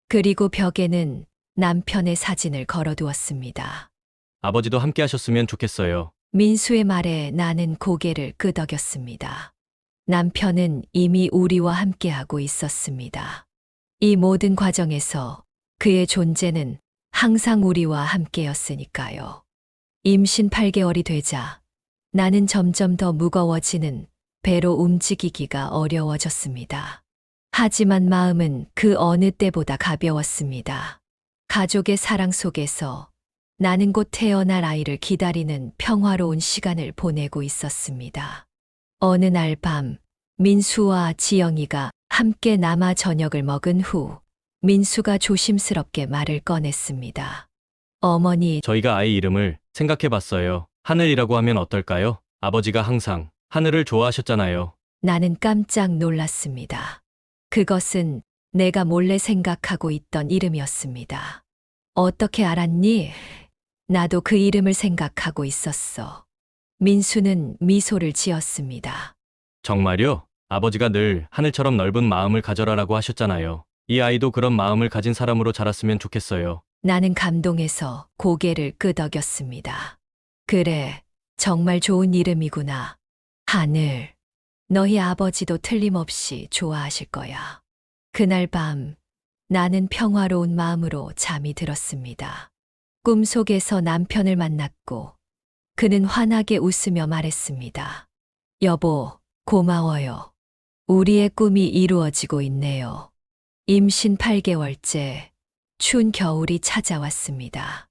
그리고 벽에는 남편의 사진을 걸어두었습니다. 아버지도 함께 하셨으면 좋겠어요. 민수의 말에 나는 고개를 끄덕였습니다. 남편은 이미 우리와 함께하고 있었습니다. 이 모든 과정에서 그의 존재는 항상 우리와 함께였으니까요. 임신 8개월이 되자 나는 점점 더 무거워지는 배로 움직이기가 어려워졌습니다. 하지만 마음은 그 어느 때보다 가벼웠습니다. 가족의 사랑 속에서 나는 곧 태어날 아이를 기다리는 평화로운 시간을 보내고 있었습니다. 어느 날 밤, 민수와 지영이가 함께 남아 저녁을 먹은 후, 민수가 조심스럽게 말을 꺼냈습니다. 어머니, 저희가 아이 이름을 생각해 봤어요. 하늘이라고 하면 어떨까요? 아버지가 항상 하늘을 좋아하셨잖아요. 나는 깜짝 놀랐습니다. 그것은 내가 몰래 생각하고 있던 이름이었습니다. 어떻게 알았니? 나도 그 이름을 생각하고 있었어. 민수는 미소를 지었습니다. 정말요? 아버지가 늘 하늘처럼 넓은 마음을 가져라라고 하셨잖아요. 이 아이도 그런 마음을 가진 사람으로 자랐으면 좋겠어요. 나는 감동해서 고개를 끄덕였습니다. 그래, 정말 좋은 이름이구나. 하늘, 너희 아버지도 틀림없이 좋아하실 거야. 그날 밤, 나는 평화로운 마음으로 잠이 들었습니다. 꿈속에서 남편을 만났고, 그는 환하게 웃으며 말했습니다. 여보, 고마워요. 우리의 꿈이 이루어지고 있네요. 임신 8개월째, 추운 겨울이 찾아왔습니다.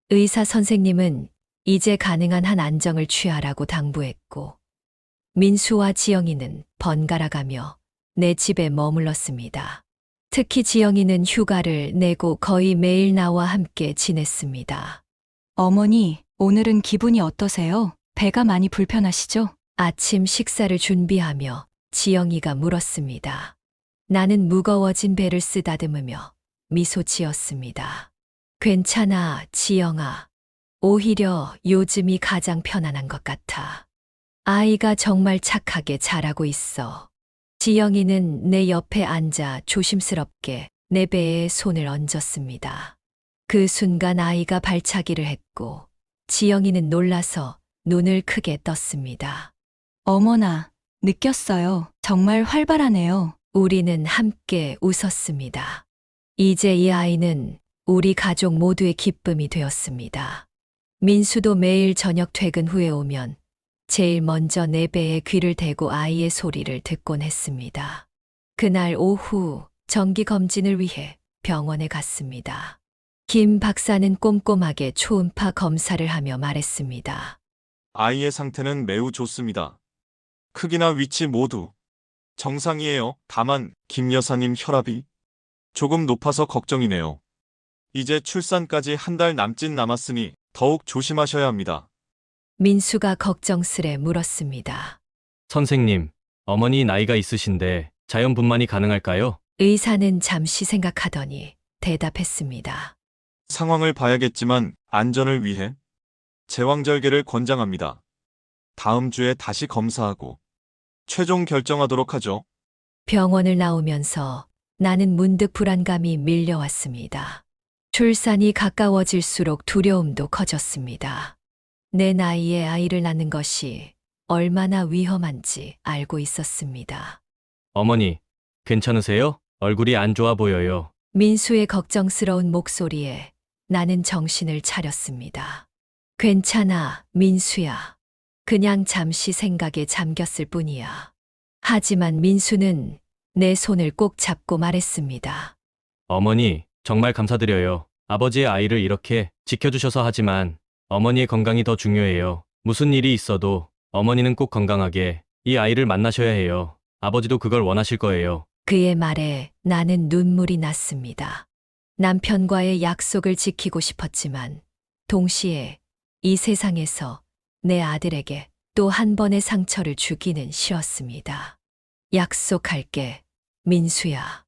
의사 선생님은 이제 가능한 한 안정을 취하라고 당부했고, 민수와 지영이는 번갈아가며 내 집에 머물렀습니다. 특히 지영이는 휴가를 내고 거의 매일 나와 함께 지냈습니다. 어머니, 오늘은 기분이 어떠세요? 배가 많이 불편하시죠? 아침 식사를 준비하며 지영이가 물었습니다. 나는 무거워진 배를 쓰다듬으며 미소 지었습니다. 괜찮아, 지영아. 오히려 요즘이 가장 편안한 것 같아. 아이가 정말 착하게 자라고 있어. 지영이는 내 옆에 앉아 조심스럽게 내 배에 손을 얹었습니다. 그 순간 아이가 발차기를 했고 지영이는 놀라서 눈을 크게 떴습니다. 어머나, 느꼈어요. 정말 활발하네요. 우리는 함께 웃었습니다. 이제 이 아이는 우리 가족 모두의 기쁨이 되었습니다. 민수도 매일 저녁 퇴근 후에 오면 제일 먼저 내 배에 귀를 대고 아이의 소리를 듣곤 했습니다. 그날 오후 정기 검진을 위해 병원에 갔습니다. 김 박사는 꼼꼼하게 초음파 검사를 하며 말했습니다. 아이의 상태는 매우 좋습니다. 크기나 위치 모두 정상이에요. 다만 김 여사님 혈압이 조금 높아서 걱정이네요. 이제 출산까지 한 달 남짓 남았으니 더욱 조심하셔야 합니다. 민수가 걱정스레 물었습니다. 선생님, 어머니 나이가 있으신데 자연분만이 가능할까요? 의사는 잠시 생각하더니 대답했습니다. 상황을 봐야겠지만 안전을 위해 제왕절개를 권장합니다. 다음 주에 다시 검사하고 최종 결정하도록 하죠. 병원을 나오면서 나는 문득 불안감이 밀려왔습니다. 출산이 가까워질수록 두려움도 커졌습니다. 내 나이에 아이를 낳는 것이 얼마나 위험한지 알고 있었습니다. 어머니, 괜찮으세요? 얼굴이 안 좋아 보여요. 민수의 걱정스러운 목소리에 나는 정신을 차렸습니다. 괜찮아, 민수야. 그냥 잠시 생각에 잠겼을 뿐이야. 하지만 민수는 내 손을 꼭 잡고 말했습니다. 어머니, 정말 감사드려요. 아버지의 아이를 이렇게 지켜주셔서 하지만 어머니의 건강이 더 중요해요. 무슨 일이 있어도 어머니는 꼭 건강하게 이 아이를 만나셔야 해요. 아버지도 그걸 원하실 거예요. 그의 말에 나는 눈물이 났습니다. 남편과의 약속을 지키고 싶었지만 동시에 이 세상에서 내 아들에게 또 한 번의 상처를 주기는 싫었습니다. 약속할게, 민수야.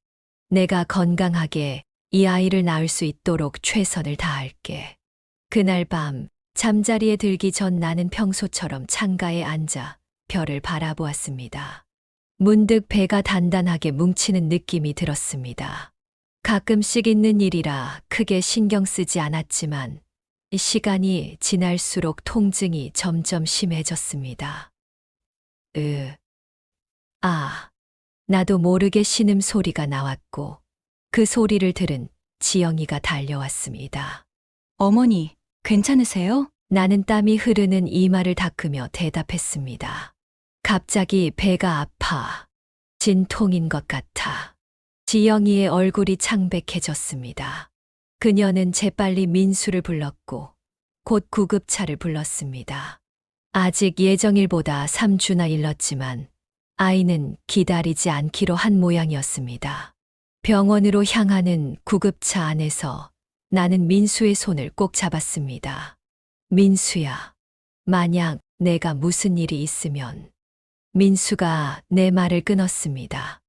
내가 건강하게 이 아이를 낳을 수 있도록 최선을 다할게. 그날 밤 잠자리에 들기 전 나는 평소처럼 창가에 앉아 별을 바라보았습니다. 문득 배가 단단하게 뭉치는 느낌이 들었습니다. 가끔씩 있는 일이라 크게 신경 쓰지 않았지만 시간이 지날수록 통증이 점점 심해졌습니다. 나도 모르게 신음 소리가 나왔고 그 소리를 들은 지영이가 달려왔습니다. 어머니, 괜찮으세요? 나는 땀이 흐르는 이마를 닦으며 대답했습니다. 갑자기 배가 아파. 진통인 것 같아. 지영이의 얼굴이 창백해졌습니다. 그녀는 재빨리 민수를 불렀고 곧 구급차를 불렀습니다. 아직 예정일보다 3주나 일렀지만 아이는 기다리지 않기로 한 모양이었습니다. 병원으로 향하는 구급차 안에서 나는 민수의 손을 꼭 잡았습니다. 민수야, 만약 내가 무슨 일이 있으면. 민수가 내 말을 끊었습니다.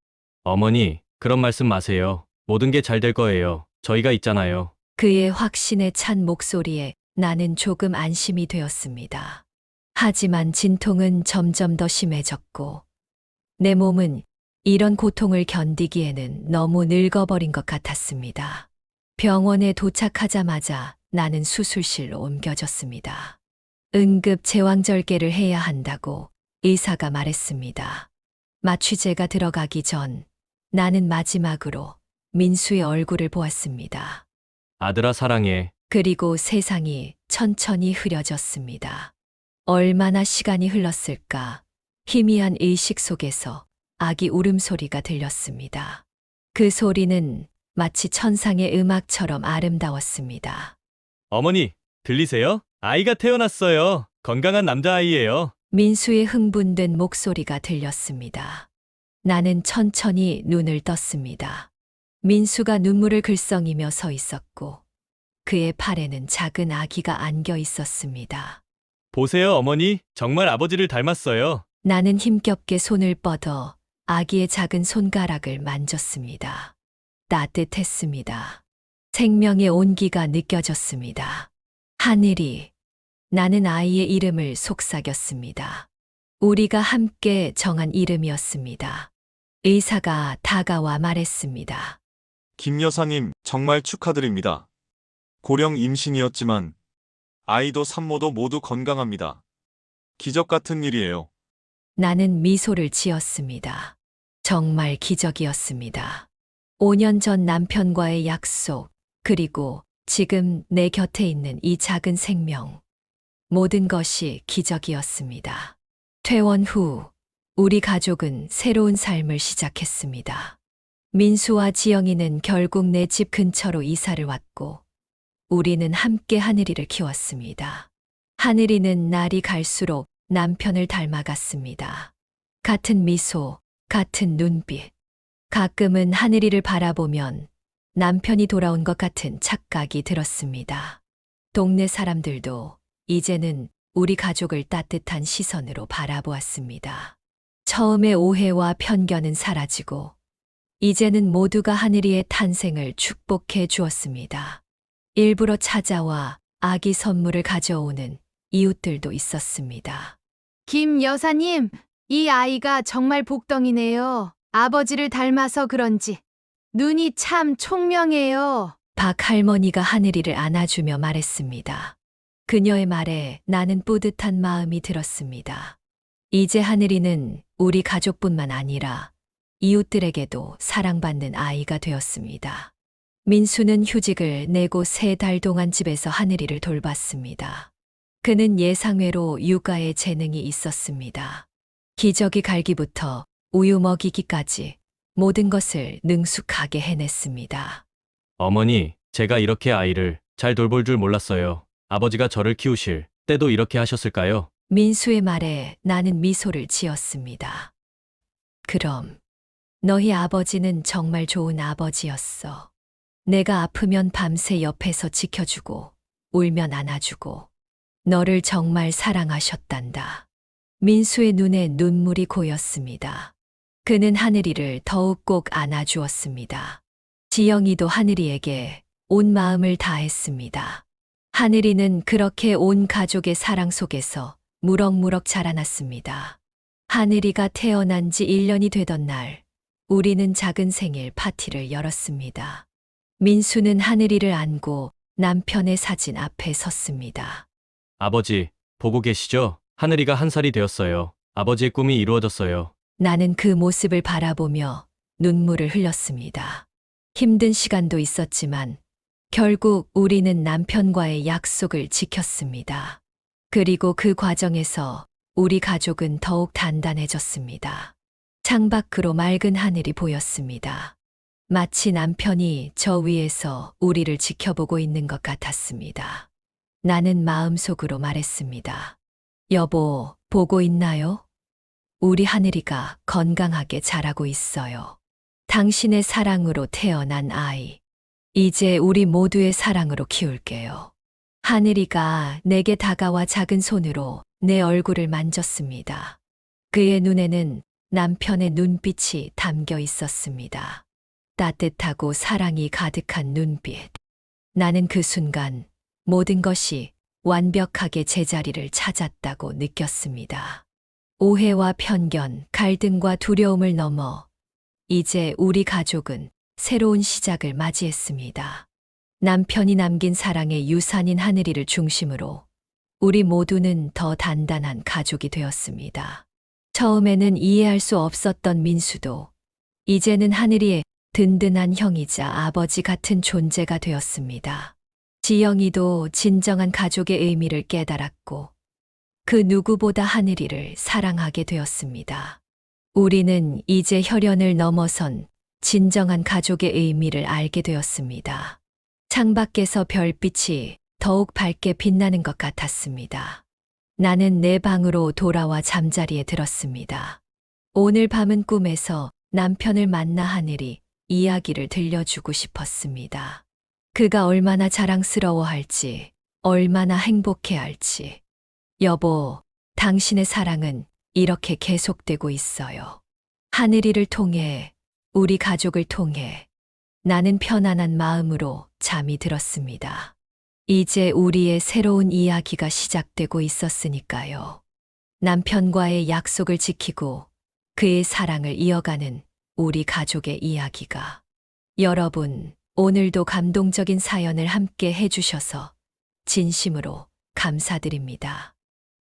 어머니, 그런 말씀 마세요. 모든 게 잘 될 거예요. 저희가 있잖아요. 그의 확신에 찬 목소리에 나는 조금 안심이 되었습니다. 하지만 진통은 점점 더 심해졌고 내 몸은 이런 고통을 견디기에는 너무 늙어버린 것 같았습니다. 병원에 도착하자마자 나는 수술실로 옮겨졌습니다. 응급 제왕절개를 해야 한다고 의사가 말했습니다. 마취제가 들어가기 전 나는 마지막으로 민수의 얼굴을 보았습니다. 아들아 사랑해. 그리고 세상이 천천히 흐려졌습니다. 얼마나 시간이 흘렀을까? 희미한 의식 속에서 아기 울음소리가 들렸습니다. 그 소리는 마치 천상의 음악처럼 아름다웠습니다. 어머니, 들리세요? 아이가 태어났어요. 건강한 남자아이예요. 민수의 흥분된 목소리가 들렸습니다. 나는 천천히 눈을 떴습니다. 민수가 눈물을 글썽이며 서 있었고 그의 팔에는 작은 아기가 안겨 있었습니다. 보세요, 어머니. 정말 아버지를 닮았어요. 나는 힘겹게 손을 뻗어 아기의 작은 손가락을 만졌습니다. 따뜻했습니다. 생명의 온기가 느껴졌습니다. 하늘이, 나는 아이의 이름을 속삭였습니다. 우리가 함께 정한 이름이었습니다. 의사가 다가와 말했습니다. 김 여사님, 정말 축하드립니다. 고령 임신이었지만 아이도 산모도 모두 건강합니다. 기적 같은 일이에요. 나는 미소를 지었습니다. 정말 기적이었습니다. 5년 전 남편과의 약속, 그리고 지금 내 곁에 있는 이 작은 생명. 모든 것이 기적이었습니다. 퇴원 후, 우리 가족은 새로운 삶을 시작했습니다. 민수와 지영이는 결국 내 집 근처로 이사를 왔고, 우리는 함께 하늘이를 키웠습니다. 하늘이는 날이 갈수록 남편을 닮아갔습니다. 같은 미소, 같은 눈빛. 가끔은 하늘이를 바라보면 남편이 돌아온 것 같은 착각이 들었습니다. 동네 사람들도 이제는 우리 가족을 따뜻한 시선으로 바라보았습니다. 처음에 오해와 편견은 사라지고, 이제는 모두가 하늘이의 탄생을 축복해 주었습니다. 일부러 찾아와 아기 선물을 가져오는 이웃들도 있었습니다. 김 여사님, 이 아이가 정말 복덩이네요. 아버지를 닮아서 그런지 눈이 참 총명해요. 박 할머니가 하늘이를 안아주며 말했습니다. 그녀의 말에 나는 뿌듯한 마음이 들었습니다. 이제 하늘이는 우리 가족뿐만 아니라 이웃들에게도 사랑받는 아이가 되었습니다. 민수는 휴직을 내고 3달 동안 집에서 하늘이를 돌봤습니다. 그는 예상외로 육아에 재능이 있었습니다. 기저귀 갈기부터 우유 먹이기까지 모든 것을 능숙하게 해냈습니다. 어머니, 제가 이렇게 아이를 잘 돌볼 줄 몰랐어요. 아버지가 저를 키우실 때도 이렇게 하셨을까요? 민수의 말에 나는 미소를 지었습니다. 그럼 너희 아버지는 정말 좋은 아버지였어. 내가 아프면 밤새 옆에서 지켜주고 울면 안아주고 너를 정말 사랑하셨단다. 민수의 눈에 눈물이 고였습니다. 그는 하늘이를 더욱 꼭 안아주었습니다. 지영이도 하늘이에게 온 마음을 다했습니다. 하늘이는 그렇게 온 가족의 사랑 속에서 무럭무럭 자라났습니다. 하늘이가 태어난 지 1년이 되던 날, 우리는 작은 생일 파티를 열었습니다. 민수는 하늘이를 안고 남편의 사진 앞에 섰습니다. 아버지, 보고 계시죠? 하늘이가 1살이 되었어요. 아버지의 꿈이 이루어졌어요. 나는 그 모습을 바라보며 눈물을 흘렸습니다. 힘든 시간도 있었지만 결국 우리는 남편과의 약속을 지켰습니다. 그리고 그 과정에서 우리 가족은 더욱 단단해졌습니다. 창밖으로 맑은 하늘이 보였습니다. 마치 남편이 저 위에서 우리를 지켜보고 있는 것 같았습니다. 나는 마음속으로 말했습니다. 여보, 보고 있나요? 우리 하늘이가 건강하게 자라고 있어요. 당신의 사랑으로 태어난 아이. 이제 우리 모두의 사랑으로 키울게요. 하늘이가 내게 다가와 작은 손으로 내 얼굴을 만졌습니다. 그의 눈에는 남편의 눈빛이 담겨 있었습니다. 따뜻하고 사랑이 가득한 눈빛. 나는 그 순간 모든 것이 완벽하게 제자리를 찾았다고 느꼈습니다. 오해와 편견, 갈등과 두려움을 넘어 이제 우리 가족은 새로운 시작을 맞이했습니다. 남편이 남긴 사랑의 유산인 하늘이를 중심으로 우리 모두는 더 단단한 가족이 되었습니다. 처음에는 이해할 수 없었던 민수도 이제는 하늘이의 든든한 형이자 아버지 같은 존재가 되었습니다. 지영이도 진정한 가족의 의미를 깨달았고 그 누구보다 하늘이를 사랑하게 되었습니다. 우리는 이제 혈연을 넘어선 진정한 가족의 의미를 알게 되었습니다. 창밖에서 별빛이 더욱 밝게 빛나는 것 같았습니다. 나는 내 방으로 돌아와 잠자리에 들었습니다. 오늘 밤은 꿈에서 남편을 만나 하늘이 이야기를 들려주고 싶었습니다. 그가 얼마나 자랑스러워할지, 얼마나 행복해할지. 여보, 당신의 사랑은 이렇게 계속되고 있어요. 하늘이를 통해, 우리 가족을 통해 나는 편안한 마음으로 잠이 들었습니다. 이제 우리의 새로운 이야기가 시작되고 있었으니까요. 남편과의 약속을 지키고 그의 사랑을 이어가는 우리 가족의 이야기가. 여러분, 오늘도 감동적인 사연을 함께 해주셔서 진심으로 감사드립니다.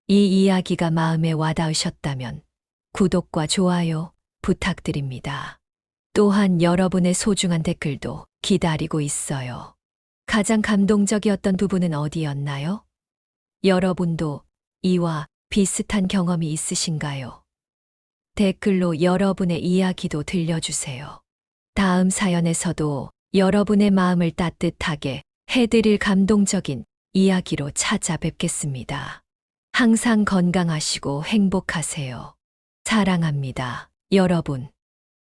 이 이야기가 마음에 와닿으셨다면 구독과 좋아요 부탁드립니다. 또한 여러분의 소중한 댓글도 기다리고 있어요. 가장 감동적이었던 부분은 어디였나요? 여러분도 이와 비슷한 경험이 있으신가요? 댓글로 여러분의 이야기도 들려주세요. 다음 사연에서도 여러분의 마음을 따뜻하게 해드릴 감동적인 이야기로 찾아뵙겠습니다. 항상 건강하시고 행복하세요. 사랑합니다, 여러분.